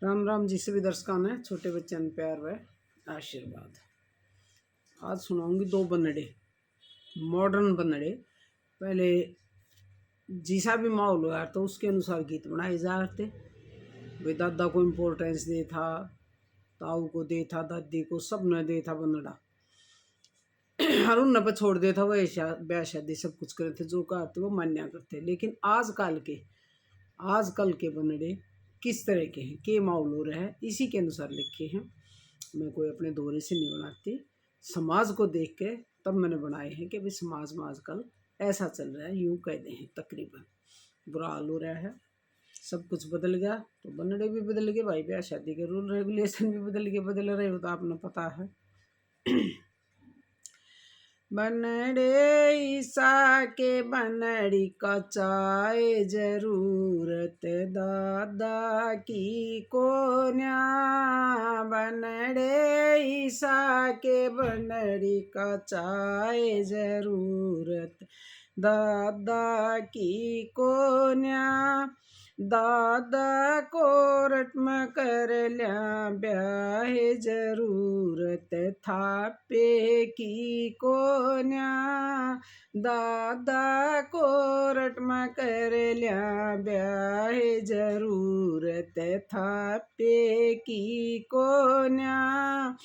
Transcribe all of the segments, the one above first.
राम राम जी सभी दर्शकों ने छोटे बच्चों ने प्यार व आशीर्वाद। आज सुनाऊंगी दो बनड़े, मॉडर्न बनड़े। पहले जिसा भी माहौल हुआ तो उसके अनुसार गीत बनाए जा रहे थे। भाई दादा को इम्पोर्टेंस दे था, ताऊ को दे था, दादी को, सब ने दे था बनड़ा। हर उन पर छोड़ देता वो ब्याह शादी सब कुछ करे थे, जो कहते वो मान्या करते। लेकिन आजकल के बनड़े किस तरह के हैं, के माहौल हो रहा है, इसी के अनुसार लिखे हैं। मैं कोई अपने दौरे से नहीं बनाती, समाज को देख के तब मैंने बनाए हैं कि भाई समाज में आजकल ऐसा चल रहा है, यूँ कहते हैं तकरीबन बुरा हाल हो रहा है। सब कुछ बदल गया तो बनड़े भी बदल गए भाई, ब्याह शादी के रूल रेगुलेशन भी बदल रहे हो तो आपने पता है। बनड़े ईसा के बनड़ी का चाय जरूरत दादा की कोन्या। बनड़े ईसा के बनड़ी का चाय जरूरत दादा की कोन्या। दादा कोरट में कर लिया ब्याह जरूरत थापे की कोन्या। दादा कोरट में कर लिया ब्याह जरूरत थापे की कोन्या।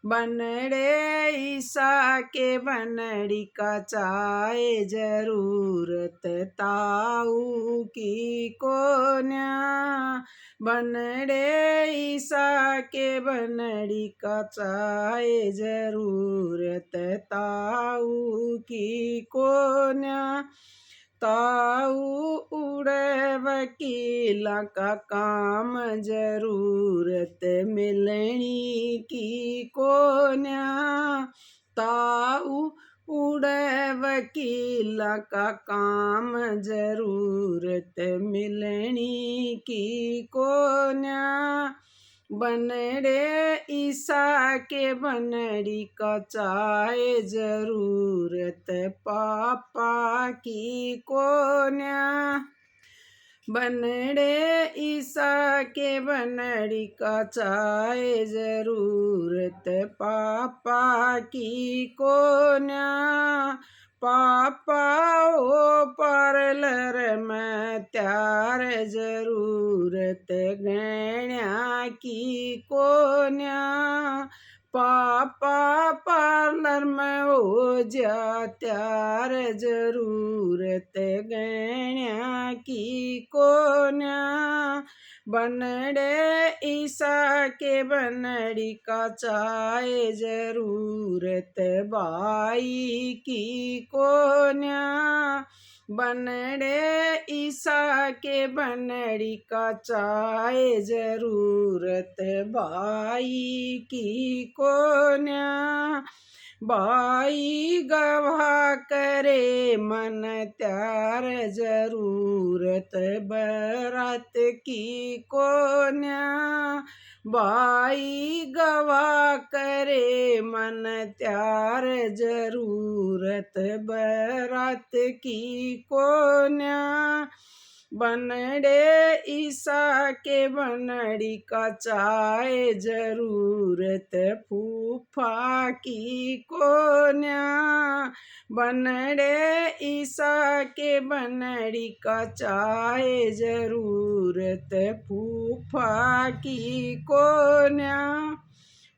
बनड़े ईसा के बनड़ी का चाय जरूरत ताऊ की कोन्या। बनड़े ईसा के बनड़ी का चाय जरूरत ताऊ की कोन्या। ताऊ उड़े वकीला का काम जरूरत मिलनी की कोन्या। ताऊ उड़े वकीला का काम जरूरत मिलनी की कोन्या। बनड़े ईसा के बनड़ी का चाय जरूरत पापा की कोन्या। बनड़े ईसा के बनड़ी का चाय जरूरत पापा की कोन्या। पापा ओ पार्लर में त्यार जरूरत गहना की कोन्या। पापा पार्लर में हो जा त्यार जरूरत गहना की कोन्या। बनड़े ईसा के बनड़ी का चाय जरूरत बाई की कोन्या। बनड़े ईसा के बनड़ी का चाय जरूरत बाई की कोन्या। बाई गवाह करे मन त्यार जरूरत बरात की कोन्या। बाई गवाह करे मन त्यार जरूरत बरात की कोन्या। बनड़े ईसा के बनड़ी का चाय जरूरत फूफा की कोन्या। बनड़े ईसा के बनड़ी का चाय जरूरत फूफा की कोन्या।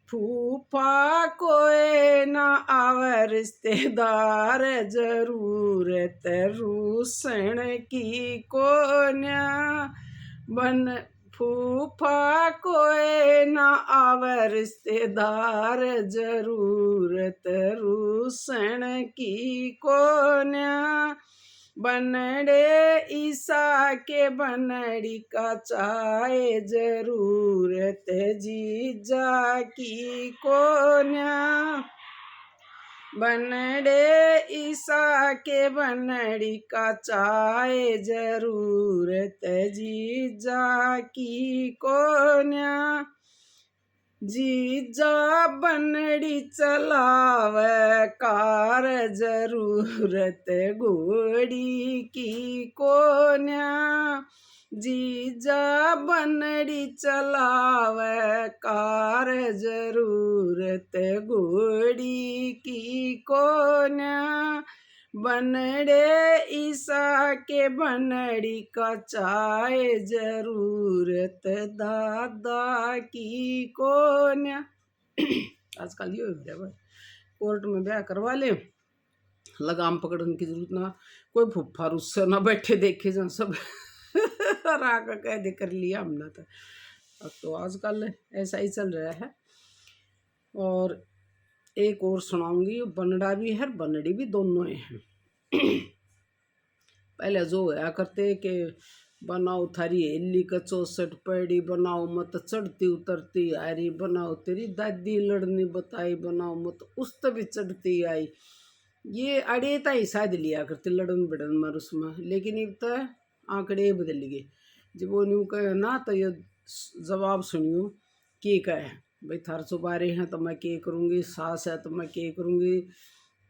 फूफा कोई ना आवर रिश्तेदार जरूरत रूसन की कोन्या। बन फूफा कोई ना आवर रिश्तेदार जरूरत रूसन की कोन्या। बनड़े ईसा के बनड़ी का चाय जरूरत जीजा की कोन्या। बनड़े ईसा के बनड़ी का चाय जरूरत जीजा की कोन्या। जीजा बनड़ी चलावे कार जरूरत घोड़ी की कोन्या। जीजा बनड़ी चलावे कार जरूरत घोड़ी की कोन्या बनड़े ईसा के बनड़ी का चाय जरूरत दादा की कोन्या। आजकल ये हो गया भाई, कोर्ट में ब्याह करवा ले, लगाम पकड़ने की जरूरत ना, कोई फुफ्फा उससे ना बैठे देखे जन सब राग कह दे कर लिया हमने तो। अब तो आजकल ऐसा ही चल रहा है। और एक और सुनाऊंगी, बनड़ा भी है बनड़ी भी दोनों हैं। पहले जो होया करते कि बनाओ थारी हेली का 64 पैड़ी, बनाओ मत चढ़ती उतरती आरी, बनाओ तेरी दादी लड़नी बताई, बनाओ मत उस भी चढ़ती आई। ये अड़ेता ही शायद लिया करते लड़न बड़न मर उसमें। लेकिन अब तो आंकड़े बदल गए। जब वो न्यू कहे ना तो ये जवाब सुनियो के कहे, भाई थार चुबारे हैं तो मैं के करूँगी, सास है तो मैं के करूँगी,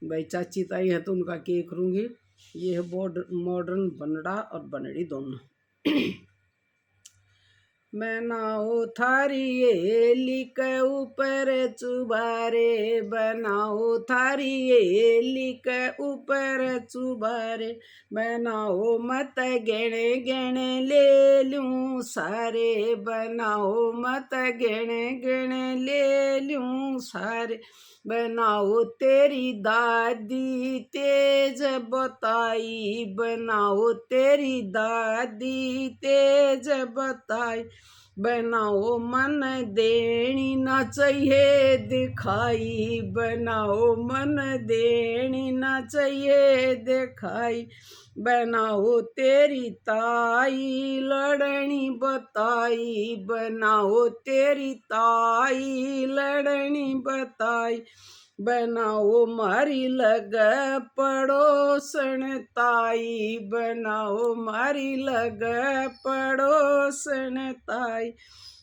भाई चाची ताई है तो उनका के करूँगी। ये है मॉडर्न बनड़ा और बनड़ी दोनों। बनाओ थारी हेली के ऊपर चुबारे, बनाओ थारी हेली के ऊपर चुबारे, बनाओ मत गणे गणे ले लूं सारे, बनाओ मत गणे गणे ले लूं सारे, बनाओ तेरी दादी तेज बताई, बनाओ तेरी दादी तेज बताई, बनाओ मन देनी ना चाहिए दिखाई, बनाओ मन देनी ना चाहिए दिखाई, बनाओ तेरी ताई लड़नी बताई, बनाओ तेरी ताई लड़नी बताई, बनाओ मारी लग पड़ोसन ताई, बनाओ मारी लग पड़ोसन ताई,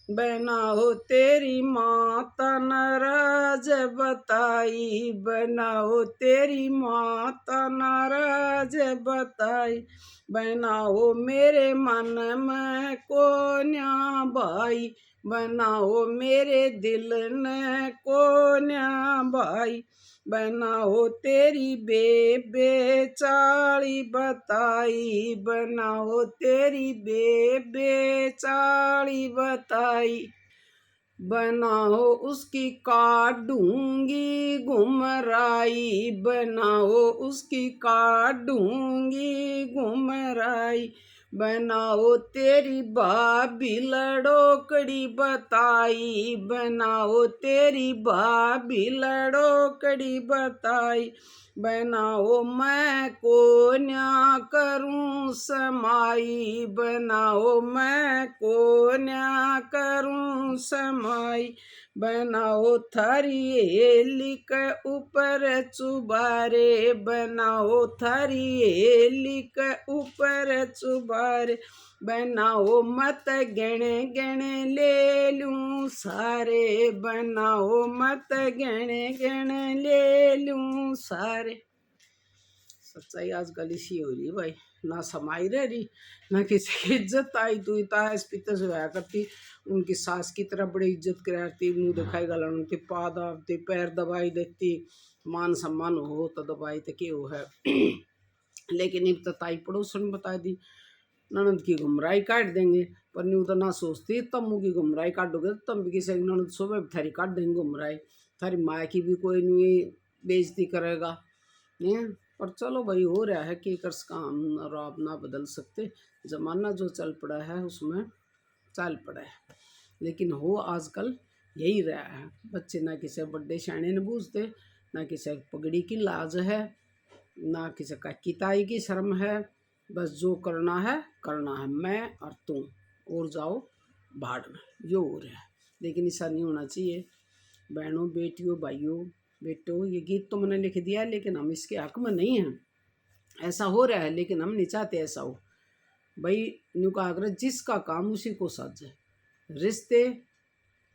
बनाओ तेरी माता नाराज बताई, बनाओ तेरी माता नाराज बताई, बनाओ मेरे मन में कोन्या भाई, बनाओ मेरे दिल ने कोन्या भाई, बनाओ तेरी बेबे चाली बताई, बनाओ तेरी बेबे चाली बताई, बनाओ उसकी काटूंगी घुमराई, बनाओ उसकी काटूंगी घुमराई, बनाओ तेरी भाभी लड़ोकड़ी बताई, बनाओ तेरी भाभी लड़ोकड़ी बताई, बनाओ मैं कोन्या करूं समाई, बनाओ मैं कोन्या करूं समाई, बनाओ थारी हेली के ऊपर चुबारे, बनाओ थारी हेली के ऊपर चुबारे, बनाओ मत गणे गणे ले लूं सारे, बनाओ मत गणे गणे ले लूं सारे। सच्चाई आजकल इसी हो रही भाई, ना समाई रह रही ना किसी की इज्जत आई। तू इतास पिता से होया करती, उनकी सास की तरह बड़ी इज्जत कराती, मुँह दिखाई गलाती, पा दाबती, पैर दबाई देती, मान सम्मान हो तो दबाई तो के हो है। लेकिन अब तो ताई पड़ोसन बता दी ननद की गुमराही काट देंगे, पर न्यू तो ना सोचती तम्मू की गुमराही काटोगे तो तम भी किसी ननद सुबह थारी काट देंगे गुमराही, थारी माँ की भी कोई नहीं बेइज्जती करेगा नहीं। पर चलो भाई हो रहा है कि कर्स का हम और आप ना बदल सकते, जमाना जो चल पड़ा है उसमें चल पड़ा है। लेकिन हो आजकल यही रहा है, बच्चे ना किसी बड़े शाणे ने बूझते, ना किसी पगड़ी की लाज है, ना किसी का किताई की शर्म है, बस जो करना है मैं और तुम, और जाओ भाड़ में, यो हो रहा है। लेकिन ऐसा नहीं होना चाहिए। बहनों बेटियों भाइयों बेटो, ये गीत तो मैंने लिख दिया लेकिन हम इसके हक में नहीं हैं। ऐसा हो रहा है लेकिन हम नहीं चाहते ऐसा हो भाई। न्यू का आग्रह जिसका काम उसी को साझे, रिश्ते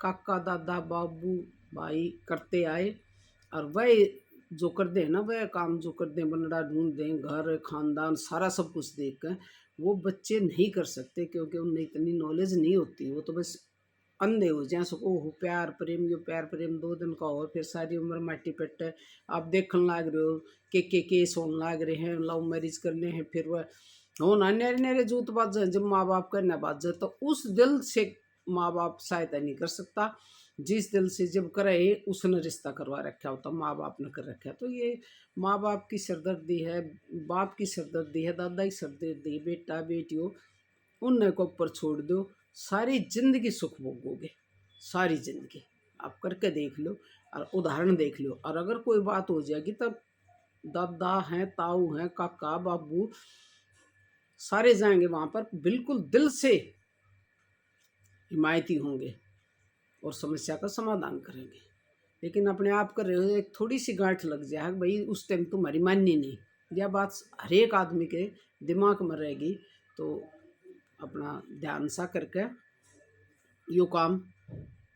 काका दादा बाबू भाई करते आए और वह जो कर दे ना, वह काम जो कर दे, बनड़ा ढूंढ दें, घर खानदान सारा सब कुछ देख कर वो बच्चे नहीं कर सकते, क्योंकि उनमें इतनी नॉलेज नहीं होती। वो तो बस अंधे हो जाए सको हो प्यार प्रेम, जो प्यार प्रेम 2 दिन का हो फिर सारी उम्र माटी पेट आप देखने लाग रहे हो के केस होने लाग रहे हैं, लव मैरिज करने हैं, फिर वह हो ना नेरे नेरे जूत बाज जाए, जब माँ बाप करना बाज जाए तो उस दिल से माँ बाप सहायता नहीं कर सकता। जिस दिल से जब करे उसने रिश्ता करवा रखा होता, माँ बाप ने कर रखा। तो ये माँ बाप की सरदर्दी है, बाप की सरदर्दी है, दादा की सरदर्दी, बेटा बेटियों उन को ऊपर छोड़ दो, सारी जिंदगी सुख भोगोगे, सारी जिंदगी। आप करके देख लो और उदाहरण देख लो। और अगर कोई बात हो जाएगी तब दादा हैं, ताऊ हैं, काका बाबू सारे जाएंगे वहाँ पर, बिल्कुल दिल से हिमायती होंगे और समस्या का समाधान करेंगे। लेकिन अपने आप कर रहे हो, एक थोड़ी सी गांठ लग जाए भाई उस टाइम तुम्हारी माननी नहीं, यह बात हर एक आदमी के दिमाग में रहेगी। तो अपना ध्यान सा करके यो काम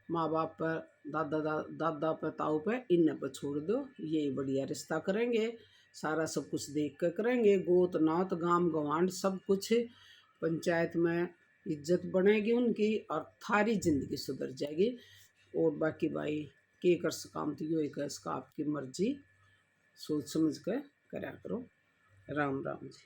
माँ बाप पर, दादा पर, ताऊ पर, इन पर छोड़ दो, ये बढ़िया रिश्ता करेंगे, सारा सब कुछ देख कर करेंगे, गोत नात गाम गवांड सब कुछ, पंचायत में इज्जत बनेगी उनकी और थारी जिंदगी सुधर जाएगी। और बाकी भाई के कर काम तो यो एक इसका आपकी मर्जी, सोच समझ कर करा करो। राम राम जी।